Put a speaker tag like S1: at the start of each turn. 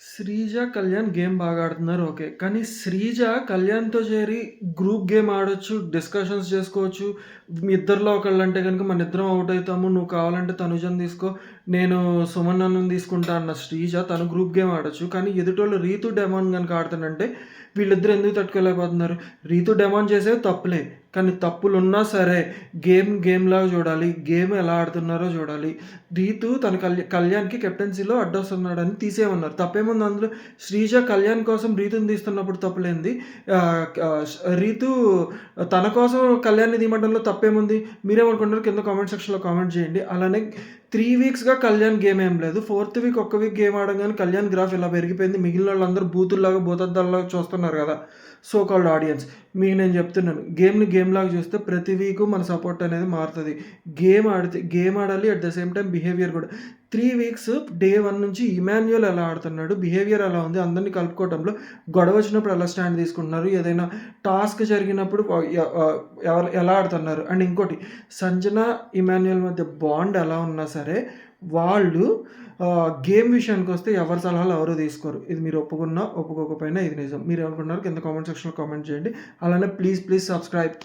S1: Sreeja, Kalyan game బాగా ఆడుతున్నారు okay. కానీ శ్రీజ కళ్యాణ్‌తో చేరి గ్రూప్ గేమ్ ఆడొచ్చు, డిస్కషన్స్ చేసుకోవచ్చు. మీ ఇద్దరిలో ఒకళ్ళంటే గనుక మనిద్దరం ఔట్ అయితాము. నువ్వు కావాలంటే తనుజని తీసుకో, నేను సుమన్ అన్నని తీసుకుంటా అన్న శ్రీజ తను గ్రూప్ గేమ్ ఆడొచ్చు. కానీ ఎదుటోళ్ళు రీతు, డెమాన్ గనుక ఆడుతుండంటే వీళ్ళిద్దరు ఎందుకు తట్టుకోలేకపోతున్నారు? రీతు, డెమాన్ చేసేవి తప్పులే. కానీ తప్పులున్నా సరే గేమ్‌లాగా చూడాలి. గేమ్ ఎలా ఆడుతున్నారో చూడాలి. రీతు తన కళ్యాణ్‌కి కెప్టెన్సీలో అడ్డొస్తున్నాడని తీసేయమన్నారు. తప్పేముంది అందులో? శ్రీజ కళ్యాణ్ కోసం రీతుని తీస్తున్నప్పుడు తప్పులేంది? రీతు తన కోసం కళ్యాణ్‌ని తీయమంటంలో తప్పేముంది? మీరేమనుకుంటున్నారు? కింద కామెంట్ సెక్షన్‌లో కామెంట్ చేయండి. అలానే 3 వీక్స్‌గా కళ్యాణ్ గేమ్ ఏం లేదు. ఫోర్త్ వీక్ ఒక్క వీక్ గేమ్ ఆడంగానే కళ్యాణ్ గ్రాఫ్ ఇలా పెరిగిపోయింది. మిగిలినోళ్ళందరూ బూతుల్లాగా, భూతద్దాల్లాగా చూస్తున్నారు గదా! So called audience. మీకు నేను చెప్తున్నాను. గేమ్‌ని గేమ్‌లాగా చూస్తే ప్రతి వీకు మన సపోర్ట్ అనేది మారుతది. గేమ్ ఆడాలి. At the same time behaviour కూడా. 3 వీక్స్ డే 1 నుంచి ఇమాన్యుయల్ ఎలా ఆడుతున్నాడు, బిహేవియర్ ఎలా ఉంది, అందరిని కలుపుకోవటంలో గొడవ వచ్చినప్పుడు ఎలా స్టాండ్ తీసుకుంటున్నారు, ఏదైనా టాస్క్ జరిగినప్పుడు ఎవరు ఎలా ఆడుతున్నారు. అండ్ ఇంకోటి సంజన, ఇమాన్యుయల్ మధ్య బాండ్ ఎలా ఉన్నా సరే వాళ్ళు గేమ్ విషయానికొస్తే ఎవరి సలహాలు ఎవరు తీసుకోరు. ఇది మీరు ఒప్పుకున్నా, ఒప్పుకోకపోయినా ఇది నిజం. మీరేమనుకుంటున్నారో కింద కామెంట్ సెక్షన్‌లో కామెంట్ చేయండి. అలానే ప్లీజ్ సబ్స్క్రైబ్.